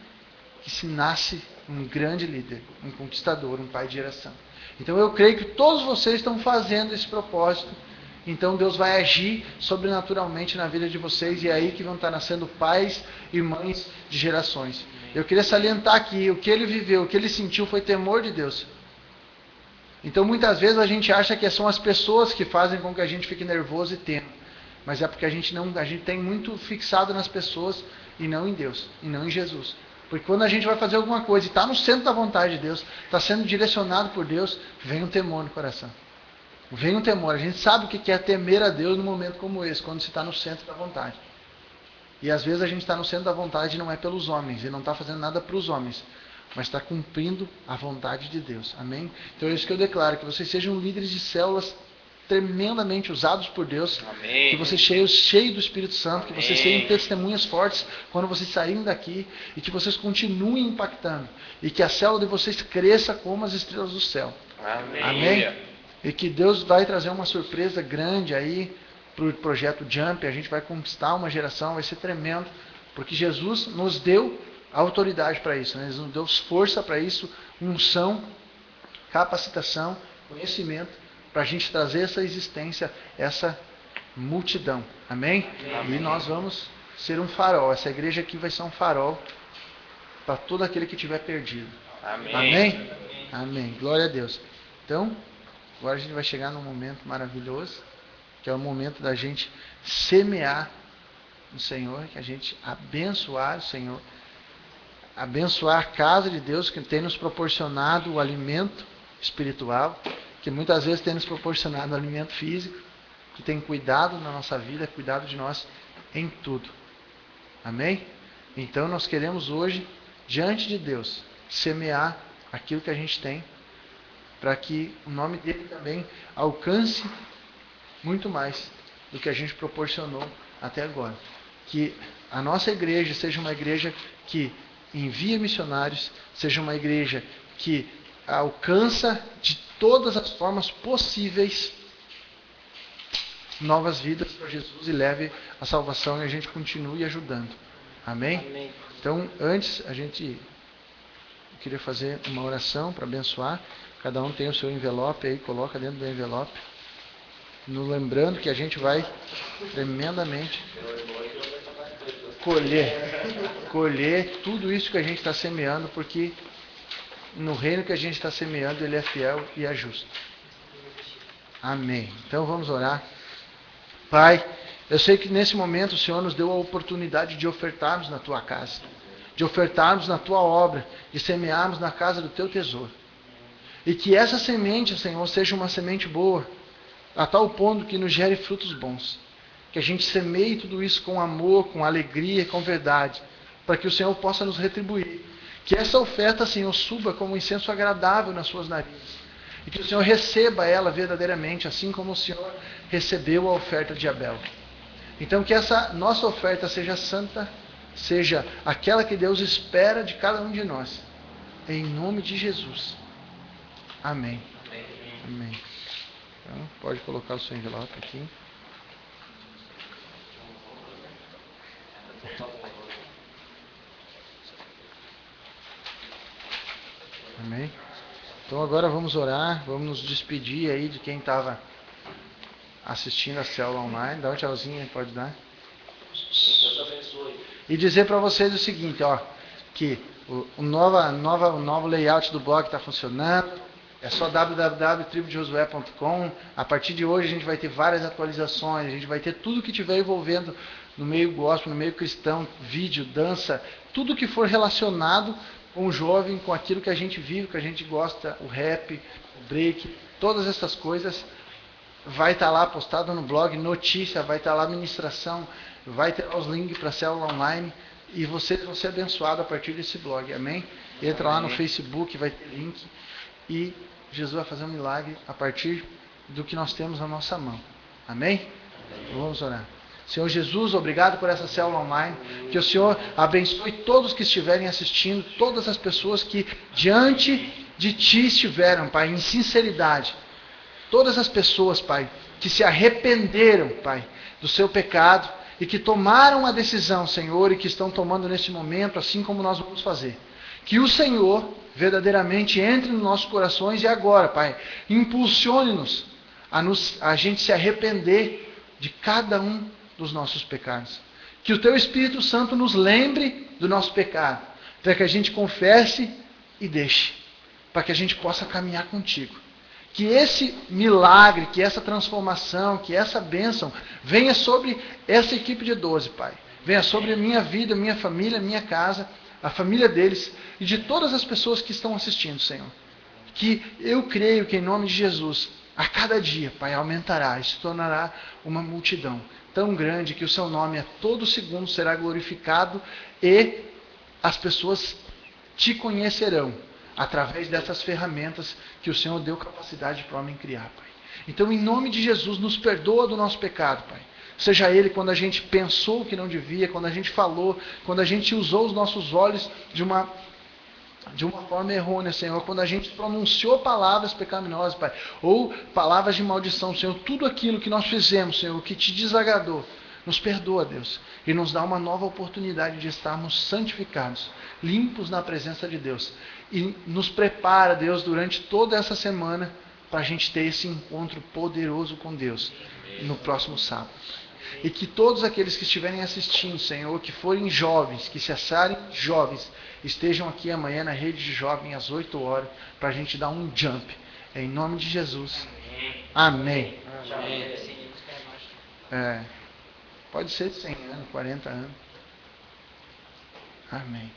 que se nasce um grande líder, um conquistador, um pai de geração. Então eu creio que todos vocês estão fazendo esse propósito. Então Deus vai agir sobrenaturalmente na vida de vocês e é aí que vão estar nascendo pais e mães de gerações. Eu queria salientar aqui, o que ele viveu, o que ele sentiu foi temor de Deus. Então muitas vezes a gente acha que são as pessoas que fazem com que a gente fique nervoso e tenso. Mas é porque a gente tem muito fixado nas pessoas e não em Deus, e não em Jesus. Porque quando a gente vai fazer alguma coisa e está no centro da vontade de Deus, está sendo direcionado por Deus, vem um temor no coração. Vem um temor. A gente sabe o que é temer a Deus num momento como esse, quando se está no centro da vontade. E às vezes a gente está no centro da vontade não é pelos homens, e não está fazendo nada para os homens, mas está cumprindo a vontade de Deus. Amém? Então é isso que eu declaro, que vocês sejam líderes de células tremendamente usados por Deus. Amém. Que vocês cheios do Espírito Santo, Amém. que vocês sejam testemunhas fortes quando vocês saírem daqui e que vocês continuem impactando e que a célula de vocês cresça como as estrelas do céu. Amém. Amém? E que Deus vai trazer uma surpresa grande aí para o projeto Jump. A gente vai conquistar uma geração, vai ser tremendo, porque Jesus nos deu autoridade para isso, né? Ele nos deu força para isso, unção, capacitação, conhecimento, para a gente trazer essa existência, essa multidão. Amém? Amém? E nós vamos ser um farol. Essa igreja aqui vai ser um farol para todo aquele que estiver perdido. Amém. Amém? Amém. Glória a Deus. Então, agora a gente vai chegar num momento maravilhoso, que é o momento da gente semear no Senhor, que a gente abençoar o Senhor, abençoar a casa de Deus, que tem nos proporcionado o alimento espiritual, que muitas vezes tem nos proporcionado o alimento físico, que tem cuidado na nossa vida, cuidado de nós em tudo. Amém? Então nós queremos hoje, diante de Deus, semear aquilo que a gente tem, para que o nome dele também alcance muito mais do que a gente proporcionou até agora. Que a nossa igreja seja uma igreja que envia missionários, seja uma igreja que alcança de todas as formas possíveis novas vidas para Jesus e leve a salvação e a gente continue ajudando. Amém? Amém. Então, antes, eu queria fazer uma oração para abençoar. Cada um tem o seu envelope aí, coloca dentro do envelope. Nos lembrando que a gente vai tremendamente colher tudo isso que a gente está semeando, porque no reino que a gente está semeando, Ele é fiel e é justo. Amém. Então vamos orar. Pai, eu sei que nesse momento o Senhor nos deu a oportunidade de ofertarmos na Tua casa, de ofertarmos na Tua obra, de semearmos na casa do Teu tesouro. E que essa semente, Senhor, seja uma semente boa, a tal ponto que nos gere frutos bons. Que a gente semeie tudo isso com amor, com alegria, com verdade, para que o Senhor possa nos retribuir. Que essa oferta, Senhor, suba como um incenso agradável nas suas narizes. E que o Senhor receba ela verdadeiramente, assim como o Senhor recebeu a oferta de Abel. Então que essa nossa oferta seja santa, seja aquela que Deus espera de cada um de nós. Em nome de Jesus. Amém. Amém. Então, pode colocar o seu envelope aqui. Amém. Então agora vamos orar, vamos nos despedir aí de quem estava assistindo a célula online. Dá um tchauzinho aí, pode dar. E dizer para vocês o seguinte, ó, que o novo layout do blog está funcionando. É só www.tribodejosué.com. A partir de hoje a gente vai ter várias atualizações, a gente vai ter tudo que tiver envolvendo no meio gospel, no meio cristão, vídeo, dança, tudo que for relacionado com o jovem, com aquilo que a gente vive, que a gente gosta, o rap, o break, todas essas coisas, vai estar lá postado no blog, notícia, vai estar lá ministração, vai ter os links para a célula online, e vocês vão ser abençoados a partir desse blog, amém? Entra lá no Facebook, vai ter link, e Jesus vai fazer um milagre a partir do que nós temos na nossa mão, amém? Vamos orar. Senhor Jesus, obrigado por essa célula online, que o Senhor abençoe todos que estiverem assistindo, todas as pessoas que diante de Ti estiveram, Pai, em sinceridade, todas as pessoas, Pai, que se arrependeram, Pai, do seu pecado e que tomaram a decisão, Senhor, e que estão tomando nesse momento, assim como nós vamos fazer. Que o Senhor verdadeiramente entre nos nossos corações e agora, Pai, impulsione-nos a gente se arrepender de cada um dos nossos pecados. Que o Teu Espírito Santo nos lembre do nosso pecado, para que a gente confesse e deixe, para que a gente possa caminhar contigo. Que esse milagre, que essa transformação, que essa bênção venha sobre essa equipe de 12, Pai. Venha sobre a minha vida, minha família, minha casa, a família deles e de todas as pessoas que estão assistindo, Senhor. Que eu creio que em nome de Jesus, a cada dia, Pai, aumentará e se tornará uma multidão tão grande que o Seu nome a todo segundo será glorificado e as pessoas Te conhecerão através dessas ferramentas que o Senhor deu capacidade para o homem criar, Pai. Então, em nome de Jesus, nos perdoa do nosso pecado, Pai. Seja ele quando a gente pensou que não devia, quando a gente falou, quando a gente usou os nossos olhos de uma forma errônea, Senhor, quando a gente pronunciou palavras pecaminosas, Pai, ou palavras de maldição, Senhor, tudo aquilo que nós fizemos, Senhor, que Te desagradou, nos perdoa, Deus, e nos dá uma nova oportunidade de estarmos santificados, limpos na presença de Deus, e nos prepara, Deus, durante toda essa semana, para a gente ter esse encontro poderoso com Deus, no próximo sábado. E que todos aqueles que estiverem assistindo, Senhor, que forem jovens, que se acharem jovens, estejam aqui amanhã na rede de jovem às 8 horas, para a gente dar um jump. Em nome de Jesus. Amém. Pode ser 100 anos, 40 anos. Amém.